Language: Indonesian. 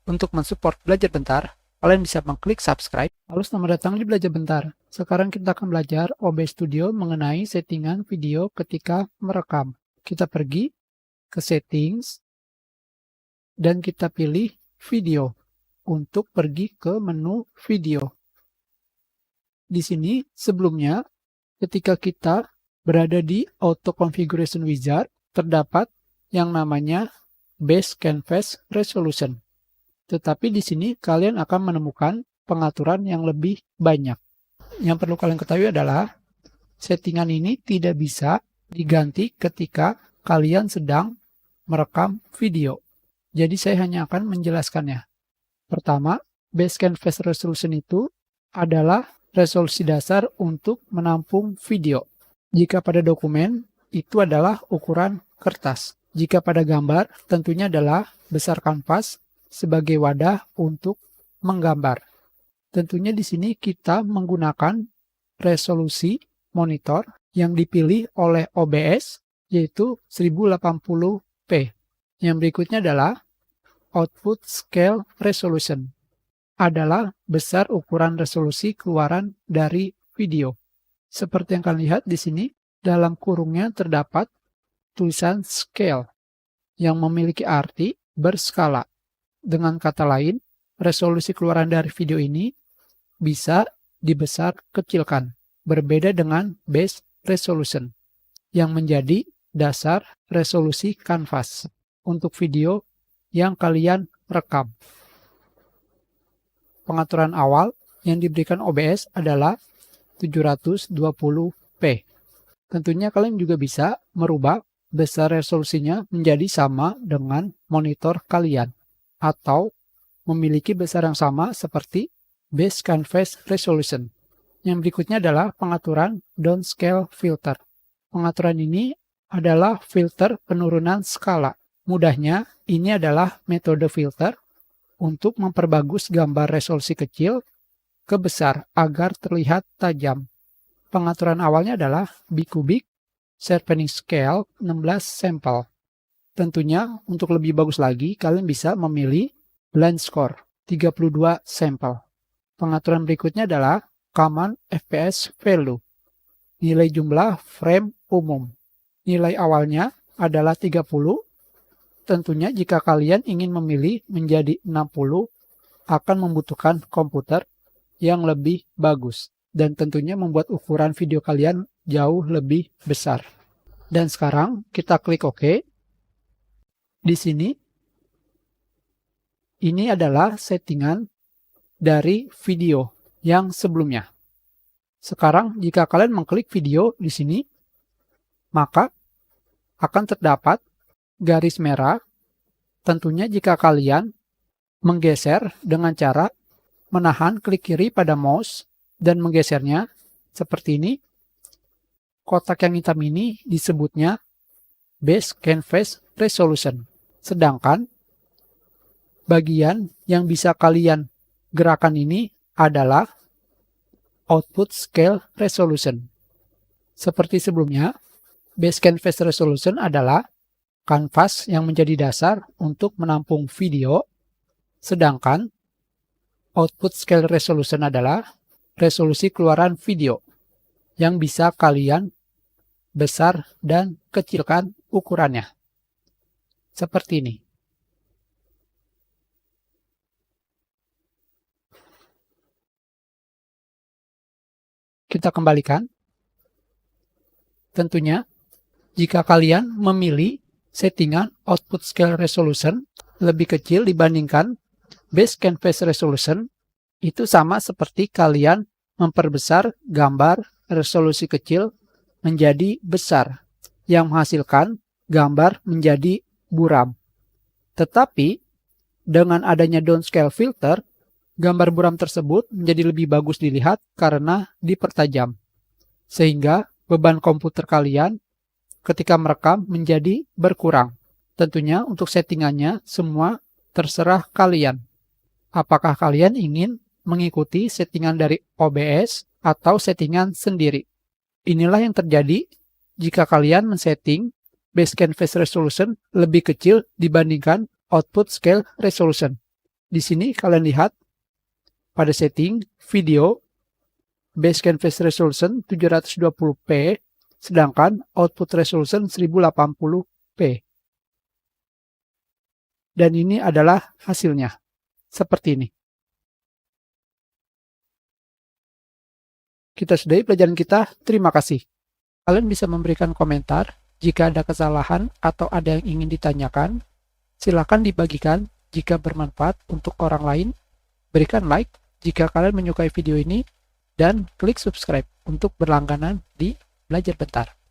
Untuk mensupport Belajar Bentar, kalian bisa mengklik subscribe. Lalu selamat datang di Belajar Bentar. Sekarang kita akan belajar OBS Studio mengenai settingan video ketika merekam. Kita pergi ke settings dan kita pilih video untuk pergi ke menu video. Di sini sebelumnya ketika kita berada di Auto Configuration Wizard terdapat yang namanya Base Canvas Resolution. Tetapi di sini kalian akan menemukan pengaturan yang lebih banyak. Yang perlu kalian ketahui adalah settingan ini tidak bisa diganti ketika kalian sedang merekam video. Jadi saya hanya akan menjelaskannya. Pertama, Base Canvas Resolution itu adalah resolusi dasar untuk menampung video. Jika pada dokumen, itu adalah ukuran kertas. Jika pada gambar, tentunya adalah besar kanvas sebagai wadah untuk menggambar. Tentunya di sini kita menggunakan resolusi monitor yang dipilih oleh OBS yaitu 1080p. Yang berikutnya adalah Output Scale Resolution. Adalah besar ukuran resolusi keluaran dari video. Seperti yang kalian lihat di sini, dalam kurungnya terdapat tulisan scale yang memiliki arti berskala. Dengan kata lain, resolusi keluaran dari video ini bisa dibesar kecilkan, berbeda dengan base resolution, yang menjadi dasar resolusi kanvas untuk video yang kalian rekam. Pengaturan awal yang diberikan OBS adalah 720p. Tentunya kalian juga bisa merubah besar resolusinya menjadi sama dengan monitor kalian, atau memiliki besar yang sama seperti Base Canvas Resolution. Yang berikutnya adalah pengaturan downscale filter. Pengaturan ini adalah filter penurunan skala. Mudahnya, ini adalah metode filter untuk memperbagus gambar resolusi kecil ke besar agar terlihat tajam. Pengaturan awalnya adalah bicubic sharpening scale 16 sampel. Tentunya untuk lebih bagus lagi, kalian bisa memilih blind score 32 sampel. Pengaturan berikutnya adalah command FPS value. Nilai jumlah frame umum. Nilai awalnya adalah 30. Tentunya jika kalian ingin memilih menjadi 60, akan membutuhkan komputer yang lebih bagus. Dan tentunya membuat ukuran video kalian jauh lebih besar. Dan sekarang kita klik OK. Di sini, ini adalah settingan dari video yang sebelumnya. Sekarang, jika kalian mengklik video di sini, maka akan terdapat garis merah. Tentunya jika kalian menggeser dengan cara menahan klik kiri pada mouse dan menggesernya seperti ini, kotak yang hitam ini disebutnya Base Canvas Resolution. Sedangkan bagian yang bisa kalian gerakan ini adalah Output Scale Resolution. Seperti sebelumnya, Base Canvas Resolution adalah kanvas yang menjadi dasar untuk menampung video, sedangkan Output Scale Resolution adalah resolusi keluaran video yang bisa kalian besar dan kecilkan ukurannya. Seperti ini. Kita kembalikan. Tentunya, jika kalian memilih settingan Output Scale Resolution lebih kecil dibandingkan Base Canvas Resolution, itu sama seperti kalian memperbesar gambar resolusi kecil menjadi besar, yang menghasilkan gambar menjadi buram. Tetapi, dengan adanya downscale filter, gambar buram tersebut menjadi lebih bagus dilihat karena dipertajam. Sehingga beban komputer kalian ketika merekam menjadi berkurang. Tentunya untuk settingannya semua terserah kalian. Apakah kalian ingin mengikuti settingan dari OBS atau settingan sendiri? Inilah yang terjadi jika kalian men-setting Base Canvas Resolution lebih kecil dibandingkan Output Scale Resolution. Di sini kalian lihat pada setting video base canvas resolution 720p sedangkan output resolution 1080p. Dan ini adalah hasilnya. Seperti ini. Kita sudahi pelajaran kita. Terima kasih. Kalian bisa memberikan komentar jika ada kesalahan atau ada yang ingin ditanyakan. Silakan dibagikan jika bermanfaat untuk orang lain. Berikan like jika kalian menyukai video ini dan klik subscribe untuk berlangganan di Belajar Bentar.